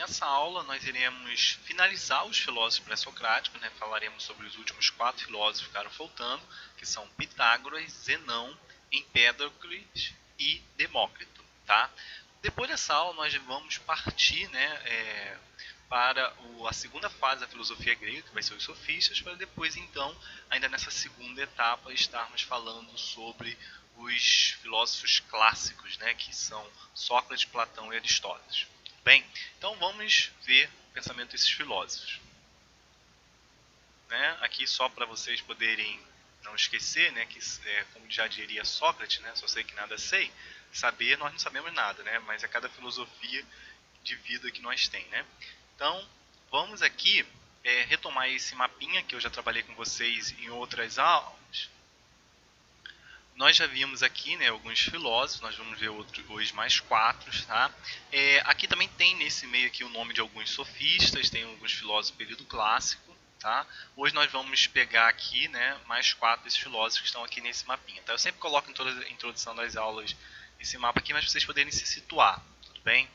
nessa aula nós iremos finalizar os filósofos pré-socráticos, né? Falaremos sobre os últimos 4 filósofos que ficaram faltando, que são Pitágoras, Zenão, Empédocles e Demócrito, tá? Depois dessa aula nós vamos partir, né, para a segunda fase da filosofia grega, que vai ser os sofistas, para depois então, ainda nessa segunda etapa, estarmos falando sobre os filósofos clássicos, né, que são Sócrates, Platão e Aristóteles. Bem, então vamos ver o pensamento desses filósofos. Né? Aqui só para vocês poderem não esquecer, né, que como já diria Sócrates, né, só sei que nada sei, saber nós não sabemos nada, né, mas é cada filosofia de vida que nós tem, né? Então, vamos aqui retomar esse mapinha que eu já trabalhei com vocês em outras aulas. Nós já vimos aqui, né, alguns filósofos, nós vamos ver hoje mais 4, tá? Aqui também tem nesse meio aqui o nome de alguns sofistas, tem alguns filósofos do período clássico, tá? Hoje nós vamos pegar aqui, né, mais 4 desses filósofos que estão aqui nesse mapinha, tá? Eu sempre coloco em toda a introdução das aulas esse mapa aqui, mas para vocês poderem se situar, tudo bem?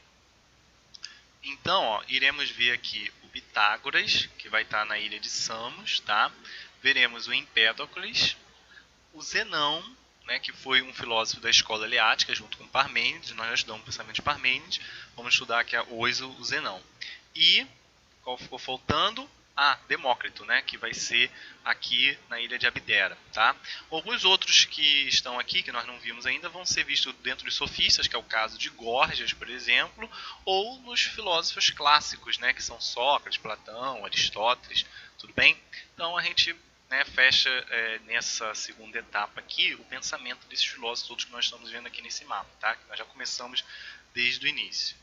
Então, ó, iremos ver aqui o Pitágoras, que vai estar na ilha de Samos, tá? Veremos o Empédocles, o Zenão, né, que foi um filósofo da escola eleática, junto com Parmênides. Nós já estudamos o pensamento de Parmênides, vamos estudar aqui hoje o Zenão. E, qual ficou faltando? Demócrito, né, que vai ser aqui na ilha de Abdera, tá? Alguns outros que estão aqui, que nós não vimos ainda, vão ser vistos dentro dos sofistas, que é o caso de Górgias, por exemplo, ou nos filósofos clássicos, né, que são Sócrates, Platão, Aristóteles, tudo bem? Então a gente, né, fecha nessa segunda etapa aqui o pensamento desses filósofos todos que nós estamos vendo aqui nesse mapa, tá? Nós já começamos desde o início.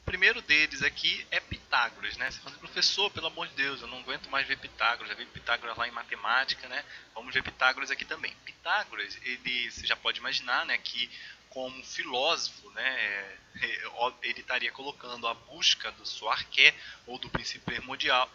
O primeiro deles aqui é Pitágoras, né? Você fala, professor, pelo amor de Deus, eu não aguento mais ver Pitágoras, já vi Pitágoras lá em matemática, né? Vamos ver Pitágoras aqui também. Pitágoras, ele, você já pode imaginar, né, que como filósofo, né, ele estaria colocando a busca do seu arqué, ou do princípio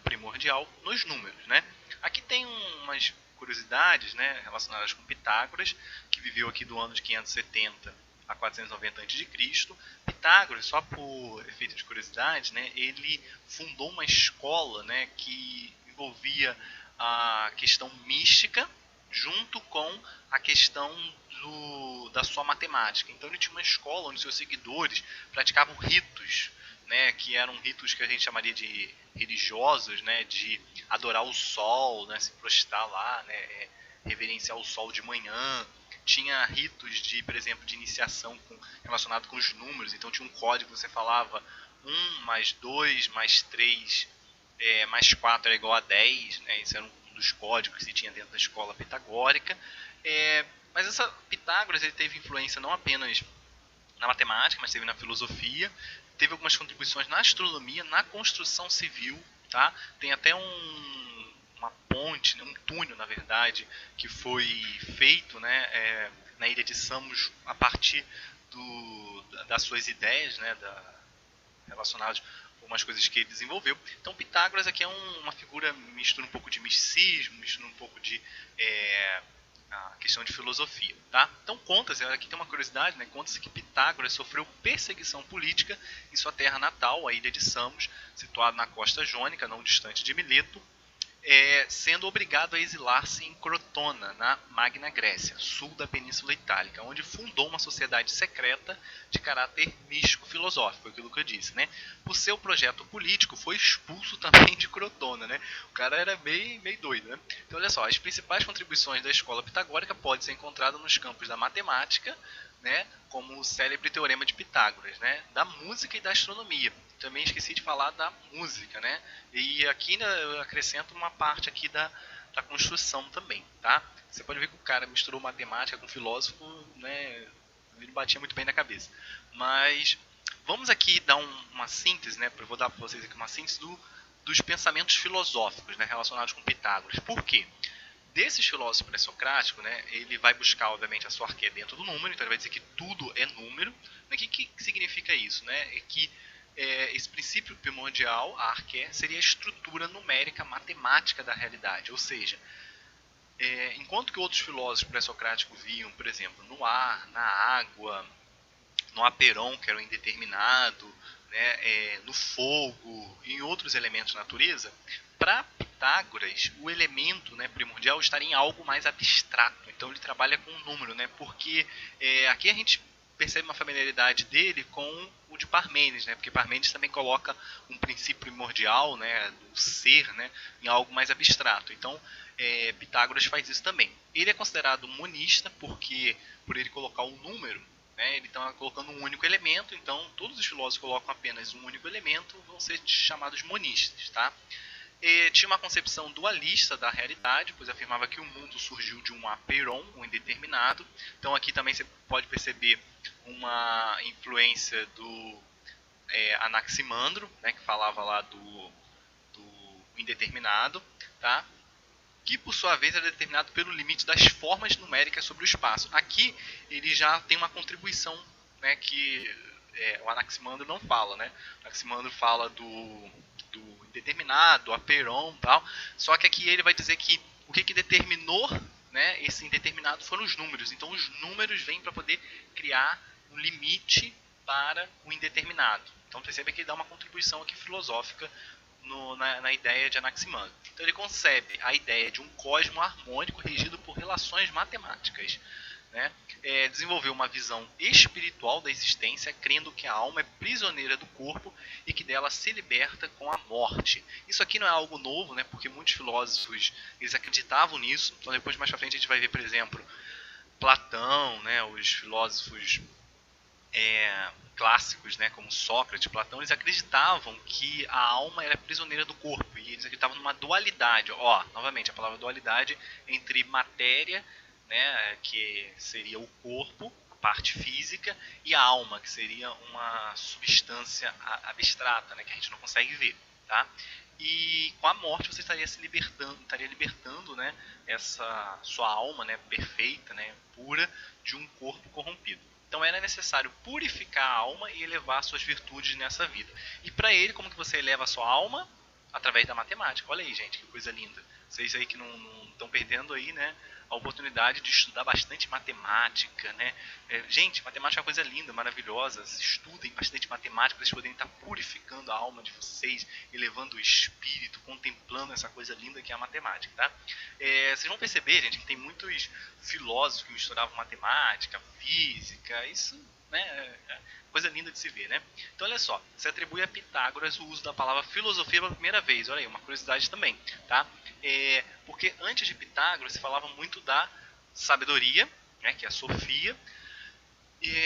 primordial nos números, né? Aqui tem umas curiosidades, né, relacionadas com Pitágoras, que viveu aqui do ano de 570 a 490 a.C. Pitágoras, só por efeito de curiosidade, né, ele fundou uma escola, né, que envolvia a questão mística junto com a questão da sua matemática. Então ele tinha uma escola onde seus seguidores praticavam ritos, né, que eram ritos que a gente chamaria de religiosos, né, de adorar o sol, né, se prostrar lá, né, reverenciar o sol de manhã. Tinha ritos de, por exemplo, de iniciação relacionado com os números. Então tinha um código que você falava 1 mais 2 mais 3 mais 4 é igual a 10. Né? Esse era um dos códigos que se tinha dentro da escola pitagórica. Mas essa Pitágoras ele teve influência não apenas na matemática, mas teve na filosofia. Teve algumas contribuições na astronomia, na construção civil. Tá? Tem até uma ponte, um túnel, na verdade, que foi feito, né, na ilha de Samos a partir das suas ideias, né, relacionadas com umas coisas que ele desenvolveu. Então Pitágoras aqui é uma figura, mistura um pouco de misticismo, mistura um pouco de a questão de filosofia, tá? Então conta-se, aqui tem uma curiosidade, né? Conta-se que Pitágoras sofreu perseguição política em sua terra natal, a ilha de Samos, situada na costa jônica, não distante de Mileto, sendo obrigado a exilar-se em Crotona, na Magna Grécia, sul da Península Itálica, onde fundou uma sociedade secreta de caráter místico-filosófico, foi aquilo que eu disse, né? Por seu projeto político, foi expulso também de Crotona, né? O cara era meio doido, né? Então, olha só, as principais contribuições da escola pitagórica podem ser encontradas nos campos da matemática, né, como o célebre teorema de Pitágoras, né, da música e da astronomia. Também esqueci de falar da música, né, e aqui eu acrescento uma parte aqui da construção também, tá? Você pode ver que o cara misturou matemática com filósofo, né, ele batia muito bem na cabeça. Mas vamos aqui dar uma síntese, né, eu vou dar para vocês aqui uma síntese dos pensamentos filosóficos, né, relacionados com Pitágoras. Por quê? Desses filósofos pré-socráticos, né, ele vai buscar, obviamente, a sua arqué dentro do número, então ele vai dizer que tudo é número. O que significa isso? Né? É que esse princípio primordial, a arqué, seria a estrutura numérica matemática da realidade. Ou seja, enquanto que outros filósofos pré-socráticos viam, por exemplo, no ar, na água, no aperon, que era o indeterminado, né, no fogo e em outros elementos da natureza, para Pitágoras, o elemento, né, primordial estaria em algo mais abstrato. Então ele trabalha com um número, né, porque aqui a gente percebe uma familiaridade dele com o de Parmênides, né, porque Parmênides também coloca um princípio primordial, né, do ser, né, em algo mais abstrato. Então Pitágoras faz isso também. Ele é considerado monista porque por ele colocar um número, né, ele está colocando um único elemento. Então todos os filósofos que colocam apenas um único elemento vão ser chamados monistas, tá? Tinha uma concepção dualista da realidade, pois afirmava que o mundo surgiu de um apeiron, um indeterminado. Então aqui também você pode perceber uma influência do Anaximandro, né, que falava lá do indeterminado, tá? Que por sua vez era determinado pelo limite das formas numéricas sobre o espaço. Aqui ele já tem uma contribuição, né, que o Anaximandro não fala, né? O Anaximandro fala do indeterminado, do apeiron e tal, só que aqui ele vai dizer que o que determinou, né, esse indeterminado foram os números. Então os números vêm para poder criar um limite para o indeterminado. Então percebe que ele dá uma contribuição aqui filosófica na ideia de Anaximandro. Então ele concebe a ideia de um cosmo harmônico regido por relações matemáticas. Né? Desenvolveu uma visão espiritual da existência, crendo que a alma é prisioneira do corpo e que dela se liberta com a morte. Isso aqui não é algo novo, né? Porque muitos filósofos eles acreditavam nisso. Então depois mais para frente a gente vai ver, por exemplo, Platão, né? Os filósofos clássicos, né, como Sócrates, Platão, eles acreditavam que a alma era prisioneira do corpo e eles acreditavam numa dualidade. Novamente, a palavra dualidade entre matéria, né, que seria o corpo, a parte física, e a alma, que seria uma substância abstrata, né, que a gente não consegue ver, tá? E com a morte você estaria libertando, né, essa sua alma, né, perfeita, né, pura, de um corpo corrompido. Então era necessário purificar a alma e elevar suas virtudes nessa vida. E para ele, como que você eleva a sua alma? Através da matemática. Olha aí, gente, que coisa linda. Vocês aí que não estão perdendo aí, né, a oportunidade de estudar bastante matemática, né? Gente, matemática é uma coisa linda, maravilhosa. Estudem bastante matemática para vocês poderem estar purificando a alma de vocês, elevando o espírito, contemplando essa coisa linda que é a matemática, tá? Vocês vão perceber, gente, que tem muitos filósofos que misturavam matemática, física, isso, né, coisa linda de se ver, né? Então, olha só, se atribui a Pitágoras o uso da palavra filosofia pela primeira vez. Olha aí, uma curiosidade também, tá? Porque antes de Pitágoras se falava muito da sabedoria, né, que é a sofia,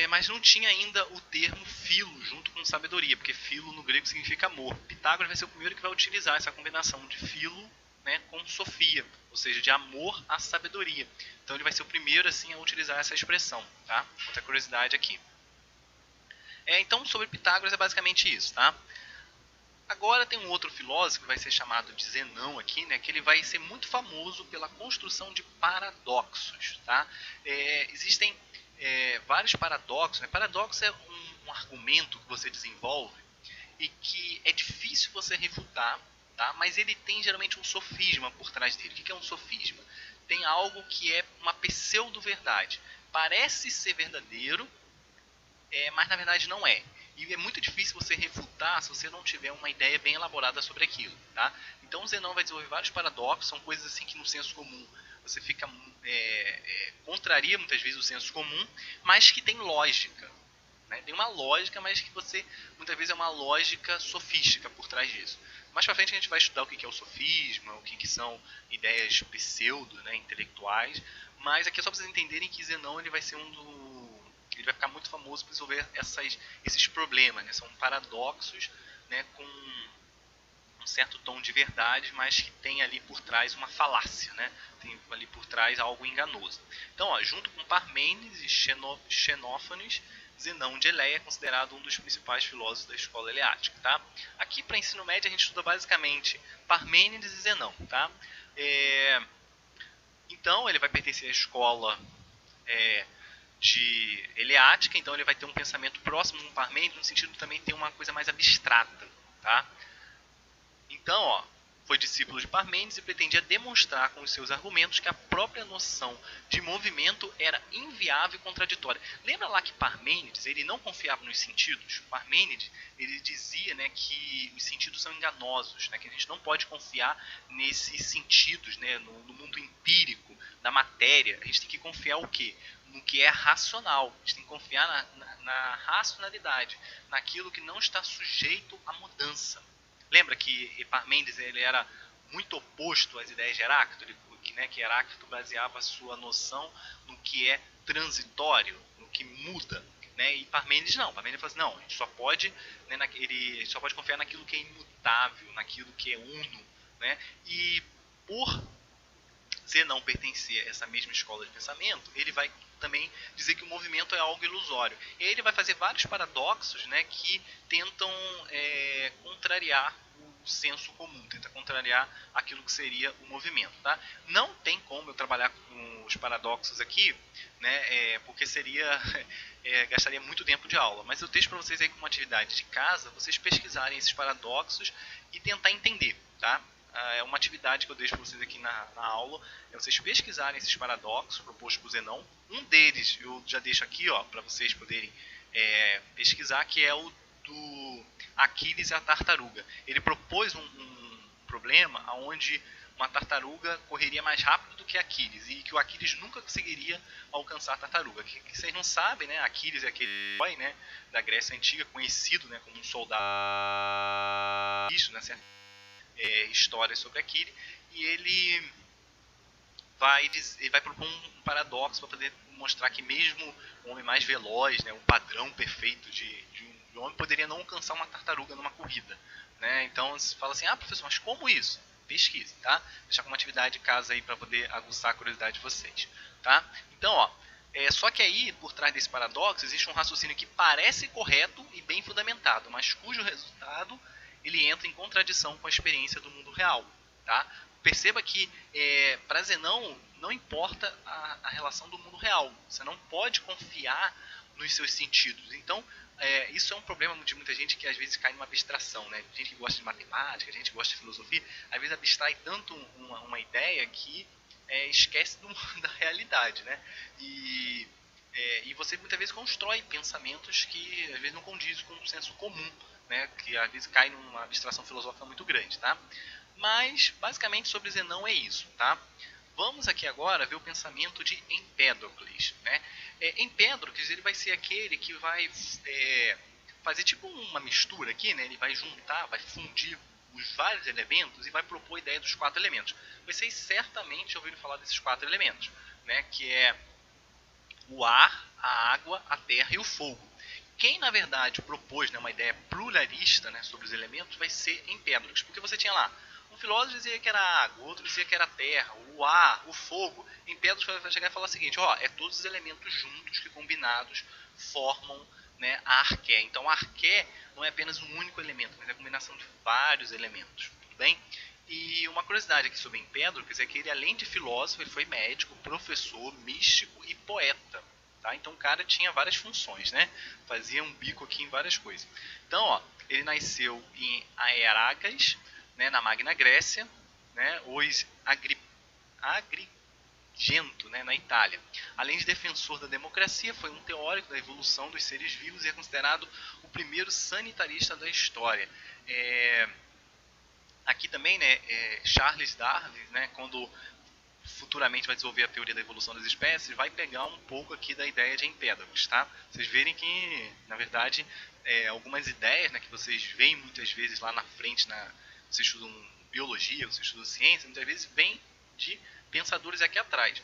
mas não tinha ainda o termo filo junto com sabedoria, porque filo no grego significa amor. Pitágoras vai ser o primeiro que vai utilizar essa combinação de filo, né, com sofia, ou seja, de amor à sabedoria. Então ele vai ser o primeiro assim a utilizar essa expressão, tá? Outra curiosidade aqui. Então sobre Pitágoras é basicamente isso, tá? Agora tem um outro filósofo que vai ser chamado de Zenão aqui, né, que ele vai ser muito famoso pela construção de paradoxos, tá? Existem vários paradoxos, né? Paradoxo é um argumento que você desenvolve e que é difícil você refutar, tá? Mas ele tem geralmente um sofisma por trás dele. O que é um sofisma? Tem algo que é uma pseudo-verdade. Parece ser verdadeiro, mas na verdade não é. E é muito difícil você refutar se você não tiver uma ideia bem elaborada sobre aquilo, tá? Então o Zenão vai desenvolver vários paradoxos, são coisas assim que no senso comum você fica contraria muitas vezes o senso comum, mas que tem lógica, né? Tem uma lógica, mas que você muitas vezes é uma lógica sofística por trás disso. Mais pra frente a gente vai estudar o que é o sofisma, o que são ideias pseudo, né, intelectuais, mas aqui é só para vocês entenderem que Zenão ele vai ser ele vai ficar muito famoso por resolver esses problemas, né? São paradoxos, né, com um certo tom de verdade, mas que tem ali por trás uma falácia, né? Tem ali por trás algo enganoso. Então, junto com Parmênides e Xenófanes, Zenão de Eleia é considerado um dos principais filósofos da escola eleática, tá? Aqui para ensino médio a gente estuda basicamente Parmênides e Zenão, tá? Então ele vai pertencer à escola de eleática, então ele vai ter um pensamento próximo do Parmênides, no sentido de também ter uma coisa mais abstrata, tá? Então, foi discípulo de Parmênides e pretendia demonstrar com os seus argumentos que a própria noção de movimento era inviável e contraditória. Lembra lá que Parmênides ele não confiava nos sentidos? Parmênides ele dizia, né, que os sentidos são enganosos, né, que a gente não pode confiar nesses sentidos, né, no mundo empírico da matéria. A gente tem que confiar o quê? No que é racional. A gente tem que confiar na racionalidade, naquilo que não está sujeito à mudança. Lembra que Parmênides ele era muito oposto às ideias de Heráclito, que Heráclito baseava a sua noção no que é transitório, no que muda, né? E Parmênides não. Parmênides fala assim, não, a gente só pode, né, ele só pode confiar naquilo que é imutável, naquilo que é uno, né? E por Zenão pertencer a essa mesma escola de pensamento, ele vai também dizer que o movimento é algo ilusório. E aí ele vai fazer vários paradoxos, né, que tentam contrariar o senso comum, tenta contrariar aquilo que seria o movimento. Tá? Não tem como eu trabalhar com os paradoxos aqui, né, porque gastaria muito tempo de aula. Mas eu deixo para vocês aí como atividade de casa, vocês pesquisarem esses paradoxos e tentar entender. Tá? É uma atividade que eu deixo para vocês aqui na aula, é vocês pesquisarem esses paradoxos propostos por Zenão. Um deles eu já deixo aqui para vocês poderem pesquisar, que é o do Aquiles e a tartaruga. Ele propôs um problema onde uma tartaruga correria mais rápido do que Aquiles, e que o Aquiles nunca conseguiria alcançar a tartaruga. Que vocês não sabem, né? Aquiles é aquele herói, né, da Grécia Antiga, conhecido, né, como um soldado. Isso, né, certo? Histórias sobre Aquiles, e ele vai propor um paradoxo para poder mostrar que mesmo o homem mais veloz, né, o padrão perfeito de um homem, poderia não alcançar uma tartaruga numa corrida. Né? Então você fala assim, professor, mas como isso? Pesquise, tá? Deixar como atividade de casa aí para poder aguçar a curiosidade de vocês. Tá? Então, só que aí, por trás desse paradoxo, existe um raciocínio que parece correto e bem fundamentado, mas cujo resultado ele entra em contradição com a experiência do mundo real. Tá? Perceba que para Zenão não importa a relação do mundo real. Você não pode confiar nos seus sentidos. Então, isso é um problema de muita gente que às vezes cai numa abstração. Né? Gente que gosta de matemática, gente que gosta de filosofia, às vezes abstrai tanto uma ideia que esquece da realidade. Né? E você muitas vezes constrói pensamentos que às vezes não condizem com o senso comum, né? Que às vezes cai numa abstração filosófica muito grande. Tá? Mas, basicamente, sobre Zenão é isso. Tá? Vamos aqui agora ver o pensamento de Empédocles. Né? Empédocles ele vai ser aquele que vai fazer tipo uma mistura aqui, né? Ele vai juntar, vai fundir os vários elementos e vai propor a ideia dos 4 elementos. Vocês certamente já ouviram falar desses 4 elementos, né? Que é o ar, a água, a terra e o fogo. Quem, na verdade, propôs, né, uma ideia pluralista, né, sobre os elementos vai ser Empédocles, porque você tinha lá um filósofo dizia que era a água, outro dizia que era a terra, o ar, o fogo. Empédocles vai chegar e falar o seguinte, é todos os elementos juntos que combinados formam, né, a arqué. Então a arqué não é apenas um único elemento, mas é a combinação de vários elementos. Tudo bem? E uma curiosidade aqui sobre Empédocles é que ele, além de filósofo, ele foi médico, professor, místico e poeta. Tá? Então o cara tinha várias funções, né? Fazia um bico aqui em várias coisas. Então, ele nasceu em Aeragas, né, na Magna Grécia, né, hoje Agrigento, né, na Itália. Além de defensor da democracia, foi um teórico da evolução dos seres vivos e é considerado o primeiro sanitarista da história. Aqui também, né, Charles Darwin, né, quando futuramente vai desenvolver a teoria da evolução das espécies, vai pegar um pouco aqui da ideia de Empédocles, tá? Vocês verem que, na verdade, algumas ideias, né, que vocês veem muitas vezes lá na frente, vocês estudam biologia, vocês estudam ciência, muitas vezes vem de pensadores aqui atrás.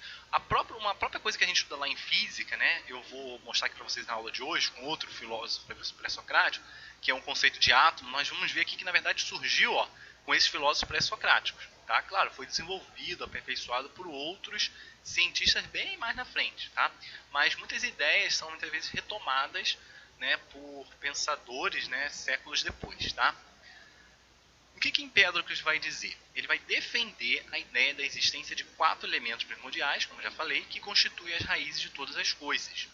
Uma própria coisa que a gente estuda lá em física, né, eu vou mostrar aqui para vocês na aula de hoje, com outro filósofo pré-socrático, que é um conceito de átomo, nós vamos ver aqui que, na verdade, surgiu com esses filósofos pré-socráticos. Tá? Claro, foi desenvolvido, aperfeiçoado por outros cientistas bem mais na frente. Tá? Mas muitas ideias são muitas vezes retomadas, né, por pensadores, né, séculos depois. Tá? O que Empédocles vai dizer? Ele vai defender a ideia da existência de 4 elementos primordiais, como já falei, que constituem as raízes de todas as coisas.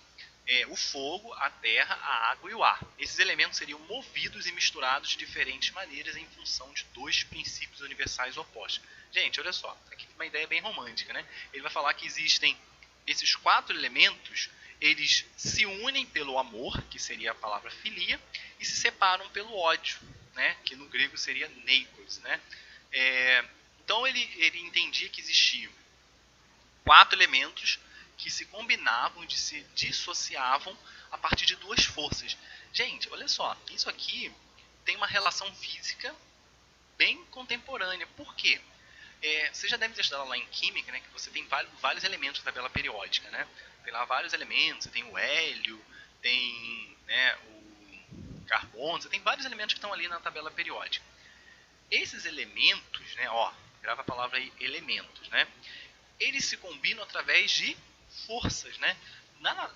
o fogo, a terra, a água e o ar. Esses elementos seriam movidos e misturados de diferentes maneiras em função de dois princípios universais opostos. Gente, olha só, aqui uma ideia bem romântica, né? Ele vai falar que existem esses 4 elementos, eles se unem pelo amor, que seria a palavra filia, e se separam pelo ódio, né? Que no grego seria neikos, né? Então ele entendia que existiam 4 elementos que se combinavam, de se dissociavam a partir de 2 forças. Gente, olha só, isso aqui tem uma relação física bem contemporânea. Por quê? Você já deve ter estudado lá em química, né, que você tem vários elementos da tabela periódica, né? Tem lá vários elementos, você tem o hélio, tem, né, o carbono, você tem vários elementos que estão ali na tabela periódica. Esses elementos, né, grava a palavra aí, elementos, né? Eles se combinam através de forças, né?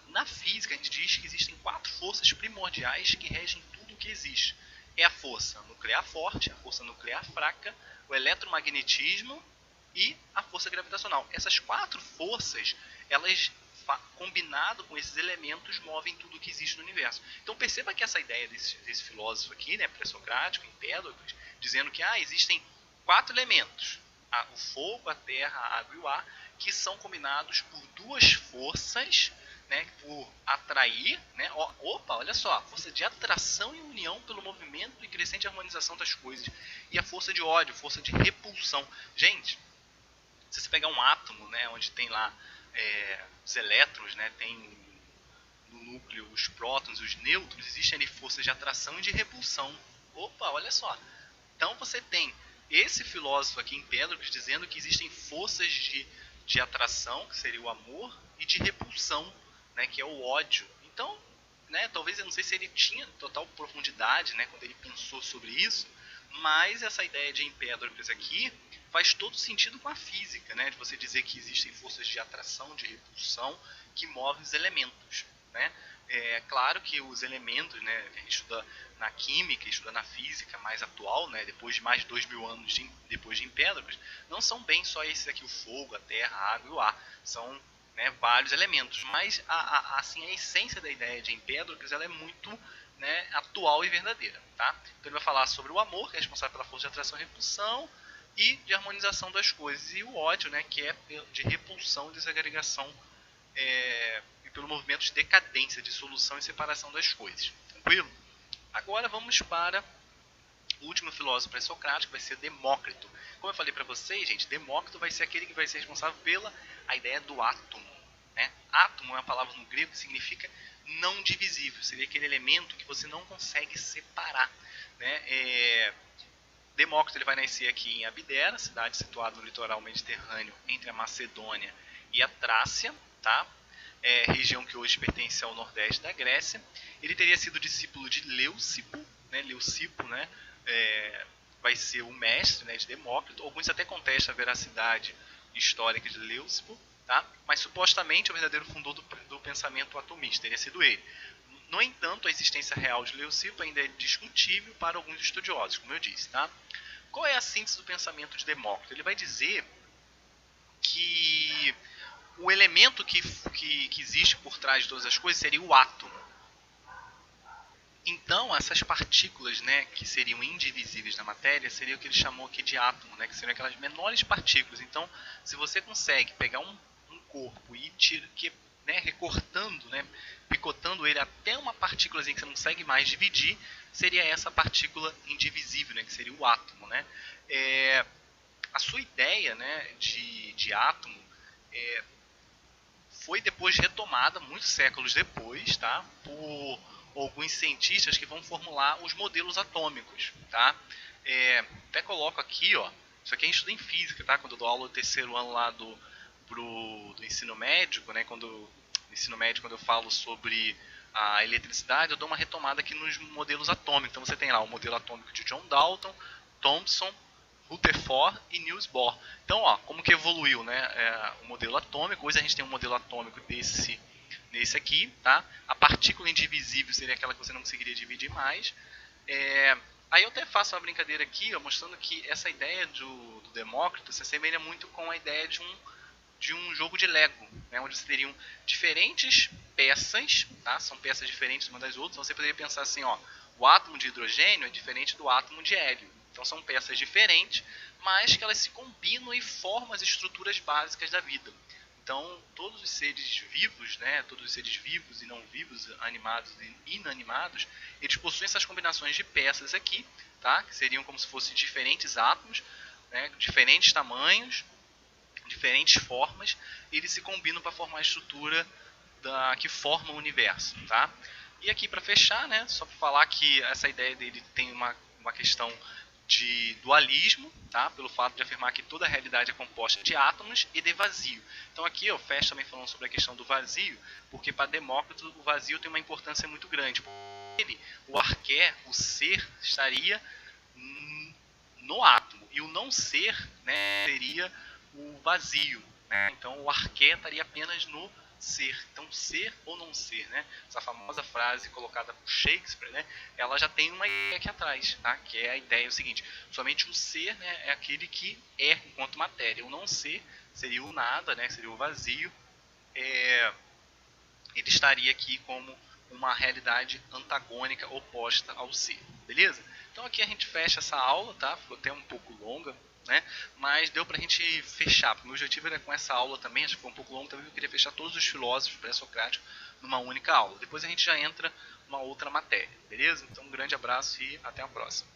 Na física, a gente diz que existem 4 forças primordiais que regem tudo o que existe. É a força nuclear forte, a força nuclear fraca, o eletromagnetismo e a força gravitacional. Essas 4 forças, elas combinado com esses elementos, movem tudo o que existe no universo. Então perceba que essa ideia desse filósofo aqui, né, pré-socrático, Empédocles, dizendo que existem 4 elementos, o fogo, a terra, a água e o ar, que são combinados por 2 forças, né, por atrair, né, olha só, a força de atração e união pelo movimento e crescente harmonização das coisas, e a força de ódio, força de repulsão. Gente, se você pegar um átomo, né, onde tem lá os elétrons, né, tem no núcleo os prótons e os nêutrons, existem ali forças de atração e de repulsão. Olha só. Então você tem esse filósofo aqui, Empédocles, dizendo que existem forças de atração, que seria o amor, e de repulsão, né, que é o ódio. Então, né, talvez, eu não sei se ele tinha total profundidade, né, quando ele pensou sobre isso, mas essa ideia de Empédocles aqui faz todo sentido com a física, né, de você dizer que existem forças de atração, de repulsão, que movem os elementos, né? É claro que os elementos, né, que a gente estuda na química, estuda na física mais atual, né, depois de mais de 2.000 anos depois de Empédocles, não são bem só esses aqui, o fogo, a terra, a água e o ar. São, né, vários elementos. Mas assim, a essência da ideia de Empédocles, ela é muito, né, atual e verdadeira. Tá? Então ele vai falar sobre o amor, que é responsável pela força de atração e repulsão, e de harmonização das coisas. E o ódio, né, que é de repulsão e desagregação, e pelo movimento de decadência, de dissolução e separação das coisas. Tranquilo? Agora vamos para o último filósofo pré-socrático, vai ser Demócrito. Como eu falei para vocês, gente, Demócrito vai ser aquele que vai ser responsável pela a ideia do átomo. Né? Átomo é uma palavra no grego que significa não divisível. Seria aquele elemento que você não consegue separar. Né? Demócrito ele vai nascer aqui em Abdera, cidade situada no litoral mediterrâneo entre a Macedônia e a Trácia, tá? Região que hoje pertence ao nordeste da Grécia. Ele teria sido discípulo de Leucipo, né? Leucipo, né? Vai ser o mestre, né, de Demócrito. Alguns até contestam a veracidade histórica de Leucipo, tá? Mas supostamente o verdadeiro fundador do pensamento atomista teria sido ele. No entanto, a existência real de Leucipo ainda é discutível para alguns estudiosos, como eu disse. Tá? Qual é a síntese do pensamento de Demócrito? Ele vai dizer que o elemento que existe por trás de todas as coisas seria o átomo. Então, essas partículas, né, que seriam indivisíveis na matéria, seria o que ele chamou aqui de átomo, né, que seriam aquelas menores partículas. Então, se você consegue pegar um corpo e recortando, né, picotando ele até uma partícula que você não consegue mais dividir, seria essa partícula indivisível, né, que seria o átomo. Né? A sua ideia, né, de átomo foi depois retomada, muitos séculos depois, tá, por alguns cientistas que vão formular os modelos atômicos. Tá? Até coloco aqui, ó, isso aqui a gente estuda em física, tá? Quando eu dou aula no terceiro ano lá do ensino médio, né, quando eu falo sobre a eletricidade, eu dou uma retomada aqui nos modelos atômicos. Então você tem lá o modelo atômico de John Dalton, Thomson, Rutherford e Niels Bohr. Então, ó, como que evoluiu, né, o modelo atômico. Hoje a gente tem um modelo atômico nesse aqui, tá? A partícula indivisível seria aquela que você não conseguiria dividir mais. Aí eu até faço uma brincadeira aqui, ó, mostrando que essa ideia do Demócrito se assemelha muito com a ideia de um de um jogo de Lego, né, onde você teriam diferentes peças, tá? São peças diferentes umas das outras. Então você poderia pensar assim, ó, o átomo de hidrogênio é diferente do átomo de hélio. Então são peças diferentes, mas que elas se combinam e formam as estruturas básicas da vida. Então todos os seres vivos, né, todos os seres vivos e não vivos, animados e inanimados, eles possuem essas combinações de peças aqui, tá? Que seriam como se fossem diferentes átomos, né, diferentes tamanhos, diferentes formas, eles se combinam para formar a estrutura que forma o universo, tá? E aqui para fechar, né, só para falar que essa ideia dele tem uma questão de dualismo, tá? Pelo fato de afirmar que toda a realidade é composta de átomos e de vazio. Então aqui eu fecho também falando sobre a questão do vazio, porque para Demócrito o vazio tem uma importância muito grande. Ele, o arqué, o ser, estaria no átomo, e o não ser, né, seria o vazio, né? Então o arqué estaria apenas no ser. Então ser ou não ser, né? Essa famosa frase colocada por Shakespeare, né? Ela já tem uma ideia aqui atrás, tá? Que é a ideia seguinte: somente o ser, né, é aquele que é enquanto matéria. O não ser seria o nada, né? Seria o vazio. Ele estaria aqui como uma realidade antagônica oposta ao ser, beleza? Então aqui a gente fecha essa aula, tá? Ficou até um pouco longa, né? Mas deu pra gente fechar. O meu objetivo era com essa aula também, acho que foi um pouco longo também, eu queria fechar todos os filósofos pré-socráticos numa única aula. Depois a gente já entra numa outra matéria, beleza? Então um grande abraço e até a próxima.